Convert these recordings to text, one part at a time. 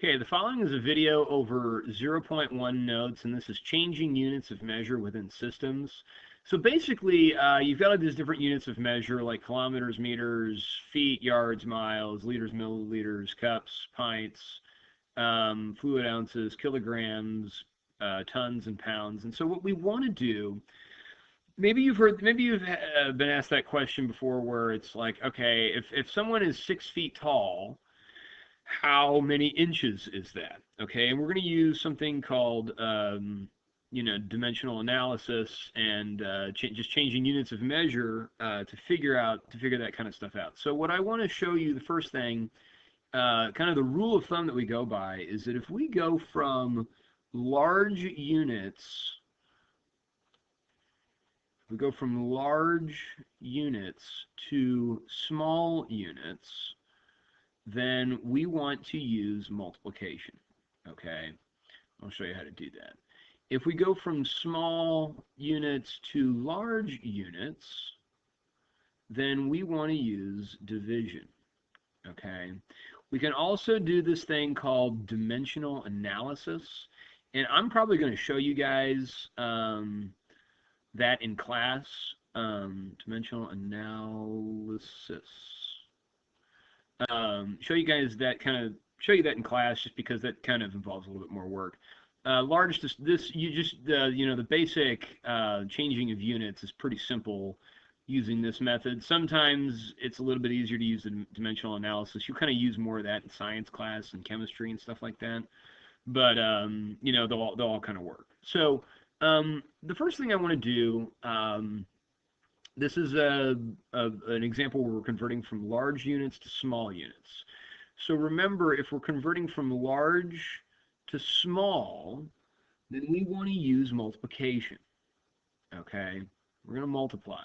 Okay, the following is a video over 0.1 notes, and this is changing units of measure within systems. So basically, you've got all these different units of measure like kilometers, meters, feet, yards, miles, liters, milliliters, cups, pints, fluid ounces, kilograms, tons, and pounds. And so what we want to do, maybe you've been asked that question before where it's like, okay, if someone is 6 feet tall, how many inches is that? Okay, and we're going to use something called, dimensional analysis and just changing units of measure to figure that kind of stuff out. So what I want to show you, the first thing, kind of the rule of thumb that we go by is that if we go from large units, to small units, then we want to use multiplication. Okay, I'll show you how to do that. If we go from small units to large units, then we want to use division. Okay, we can also do this thing called dimensional analysis, and I'm probably going to show you guys that in class. Dimensional analysis. Show you guys that in class just because that kind of involves a little bit more work. Large, the basic changing of units is pretty simple using this method. Sometimes it's a little bit easier to use the dimensional analysis. You kind of use more of that in science class and chemistry and stuff like that. But they'll all kind of work. So the first thing I want to do, this is an example where we're converting from large units to small units. So remember, if we're converting from large to small, then we want to use multiplication. Okay, we're going to multiply.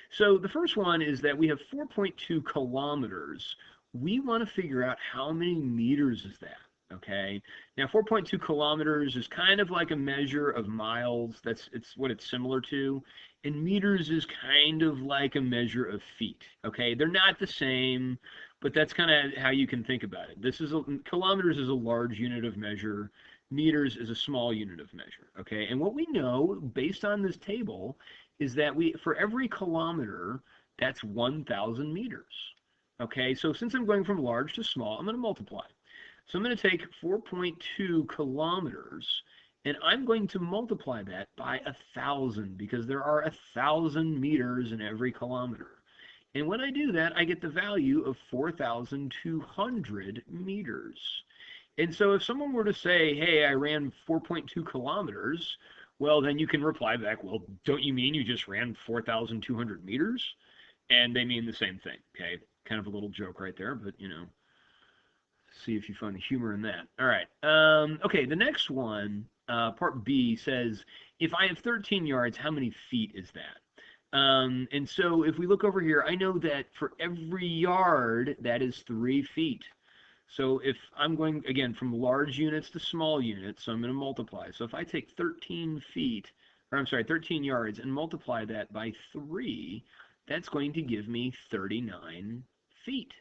So the first one is that we have 4.2 kilometers. We want to figure out how many meters is that. Okay, now 4.2 kilometers is kind of like a measure of miles. It's what it's similar to. And meters is kind of like a measure of feet. Okay, they're not the same, but that's kind of how you can think about it. Kilometers is a large unit of measure. Meters is a small unit of measure. Okay, and what we know based on this table is that for every kilometer, that's 1,000 meters. Okay, so since I'm going from large to small, I'm going to multiply. So I'm going to take 4.2 kilometers, and I'm going to multiply that by 1,000 because there are 1,000 meters in every kilometer. And when I do that, I get the value of 4,200 meters. And so if someone were to say, hey, I ran 4.2 kilometers, well, then you can reply back, well, don't you mean you just ran 4,200 meters? And they mean the same thing, okay? Kind of a little joke right there, but, see if you find the humor in that. All right. Okay, the next one, part B, says, if I have 13 yards, how many feet is that? And so if we look over here, I know that for every yard, that is 3 feet. So if I'm going, again, from large units to small units, so I'm going to multiply. So if I take 13 yards, and multiply that by 3, that's going to give me 39 feet.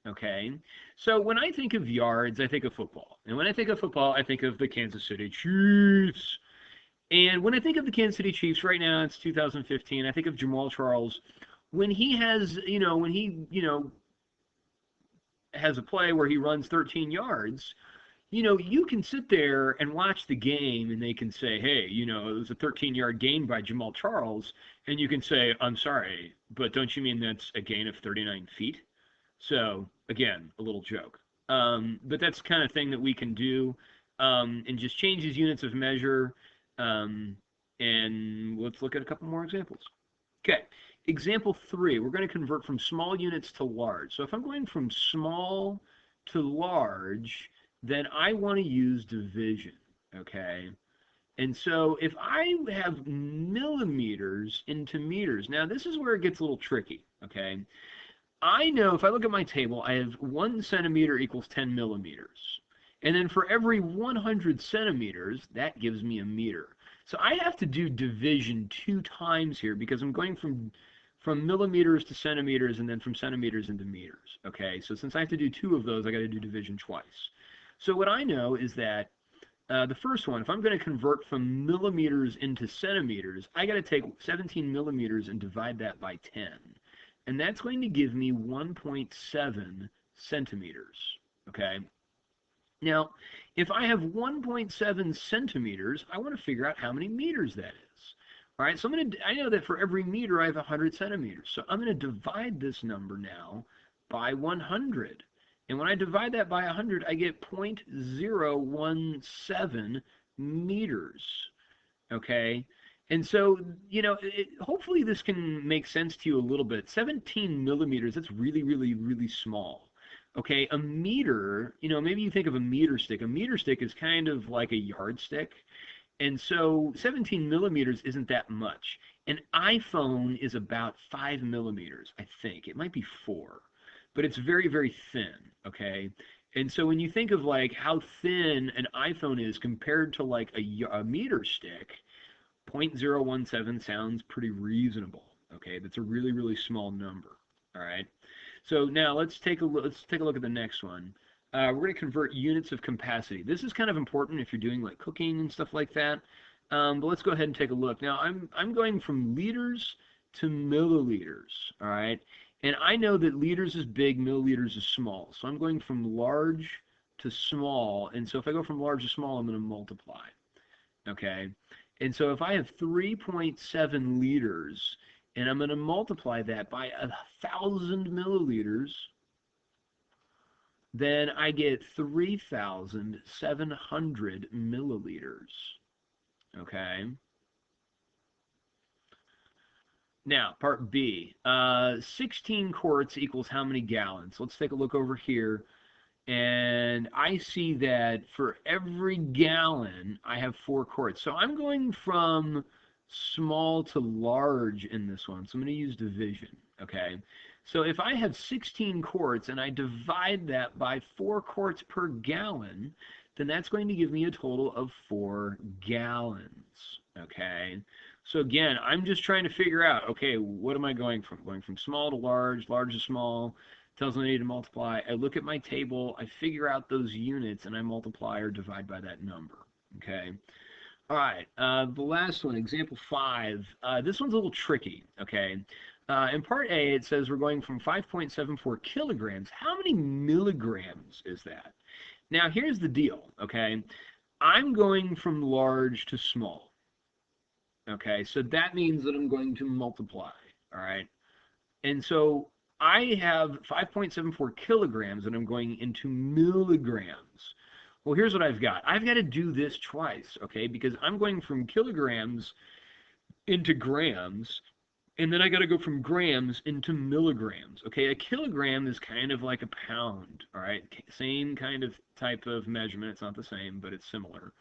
Okay, so when I think of yards, I think of football. And when I think of football, I think of the Kansas City Chiefs. And when I think of the Kansas City Chiefs, right now it's 2015, I think of Jamaal Charles. When he has, has a play where he runs 13 yards, you can sit there and watch the game and they can say, hey, it was a 13-yard gain by Jamaal Charles. And you can say, I'm sorry, but don't you mean that's a gain of 39 feet? So, again, a little joke. But that's the kind of thing that we can do and just change these units of measure. And let's look at a couple more examples. Okay, example 3, we're going to convert from small units to large. So if I'm going from small to large, then I want to use division, okay? And so if I have millimeters into meters, now this is where it gets a little tricky, okay? I know if I look at my table, I have 1 centimeter equals 10 millimeters. And then for every 100 centimeters, that gives me a meter. So I have to do division 2 times here because I'm going from millimeters to centimeters and then from centimeters into meters. Okay, so since I have to do 2 of those, I got to do division twice. So what I know is that the first one, if I'm going to convert from millimeters into centimeters, I got to take 17 millimeters and divide that by 10. And that's going to give me 1.7 centimeters. Okay? Now, if I have 1.7 centimeters, I want to figure out how many meters that is. All right, so I know that for every meter I have 100 centimeters. So I'm going to divide this number now by 100. And when I divide that by 100, I get 0.017 meters. Okay? And so, hopefully this can make sense to you a little bit. 17 millimeters, that's really, really, really small. Okay, a meter, maybe you think of a meter stick. A meter stick is kind of like a yardstick. And so 17 millimeters isn't that much. An iPhone is about 5 millimeters, I think. It might be 4, but it's very, very thin, okay? And so when you think of like how thin an iPhone is compared to like a meter stick, 0.017 sounds pretty reasonable, okay? That's a really, really small number, all right? So now let's take a look at the next one. We're going to convert units of capacity. This is kind of important if you're doing like cooking and stuff like that. But let's go ahead and take a look. Now I'm going from liters to milliliters, all right? And I know that liters is big, milliliters is small. So I'm going from large to small. And so if I go from large to small, I'm going to multiply, okay? And so if I have 3.7 liters, and I'm going to multiply that by 1,000 milliliters, then I get 3,700 milliliters. Okay. Now, part B. 16 quarts equals how many gallons? Let's take a look over here. And I see that for every gallon, I have 4 quarts. So I'm going from small to large in this one. So I'm going to use division. Okay. So if I have 16 quarts and I divide that by 4 quarts per gallon, then that's going to give me a total of 4 gallons. Okay. So again, I'm just trying to figure out, okay, what am I going from? Going from small to large, large to small, tells me I need to multiply. I look at my table, I figure out those units, and I multiply or divide by that number. Okay. All right, the last one, example 5. This one's a little tricky, okay? In part A, it says we're going from 5.74 kilograms. How many milligrams is that? Now, here's the deal, okay? I'm going from large to small, okay? So that means that I'm going to multiply, all right? And so I have 5.74 kilograms, and I'm going into milligrams. Well, here's what I've got. I've got to do this twice, okay? Because I'm going from kilograms into grams, and then I got to go from grams into milligrams, okay? A kilogram is kind of like a pound, all right? Same kind of type of measurement. It's not the same, but it's similar.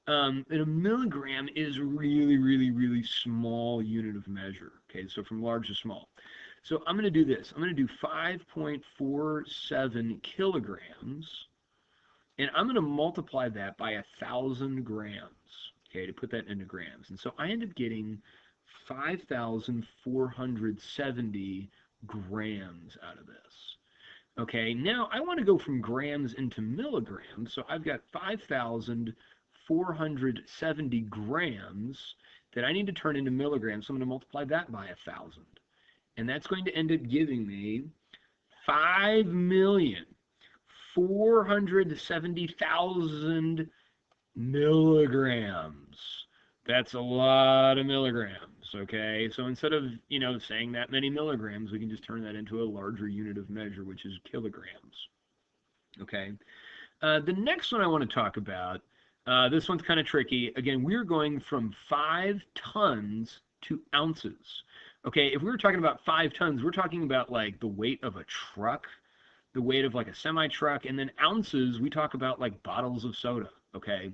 And a milligram is really, really, really small unit of measure, okay? So from large to small. So I'm going to do this. I'm going to do 5.47 kilograms, and I'm going to multiply that by 1,000 grams, okay, to put that into grams. And so I end up getting 5,470 grams out of this. Okay, now I want to go from grams into milligrams, so I've got 5,470 grams that I need to turn into milligrams, so I'm going to multiply that by 1,000. And that's going to end up giving me 5,470,000 milligrams. That's a lot of milligrams, okay? So instead of, saying that many milligrams, we can just turn that into a larger unit of measure, which is kilograms, okay? The next one I want to talk about, this one's kind of tricky. Again, we're going from 5 tons to ounces. Okay, if we were talking about 5 tons, we're talking about like the weight of a truck, the weight of like a semi-truck, and then ounces, we talk about like bottles of soda, okay?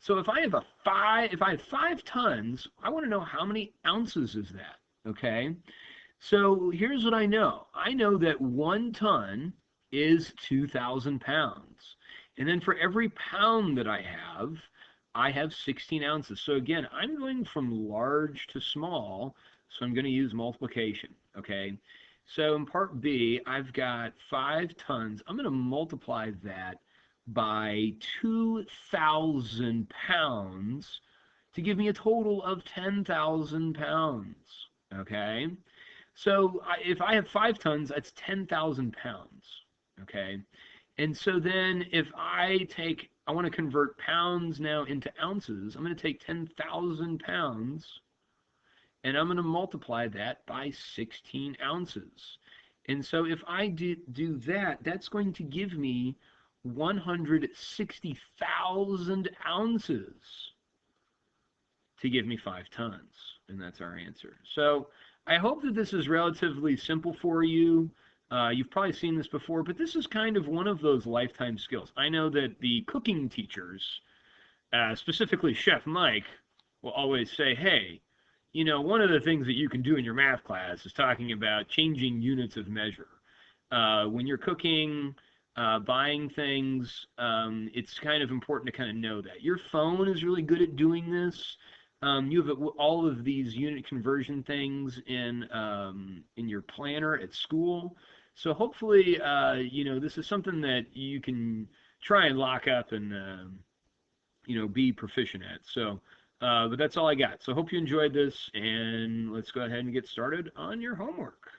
So if I have 5 tons, I want to know how many ounces is that, okay? So here's what I know. I know that 1 ton is 2,000 pounds. And then for every pound that I have 16 ounces. So again, I'm going from large to small, so I'm going to use multiplication, okay? So in part B, I've got 5 tons. I'm going to multiply that by 2,000 pounds to give me a total of 10,000 pounds. Okay? So if I have 5 tons, that's 10,000 pounds. Okay? And so then if I want to convert pounds now into ounces, I'm going to take 10,000 pounds and I'm going to multiply that by 16 ounces. And so if I do that, that's going to give me 160,000 ounces to give me 5 tons. And that's our answer. So I hope that this is relatively simple for you. You've probably seen this before, but this is kind of one of those lifetime skills. I know that the cooking teachers, specifically Chef Mike, will always say, hey, you know, one of the things that you can do in your math class is talking about changing units of measure. When you're cooking, buying things, it's kind of important to kind of know that. Your phone is really good at doing this. You have all of these unit conversion things in your planner at school. So hopefully, you know, this is something that you can try and lock up and you know, be proficient at. So, but that's all I got. So hope you enjoyed this, and let's go ahead and get started on your homework.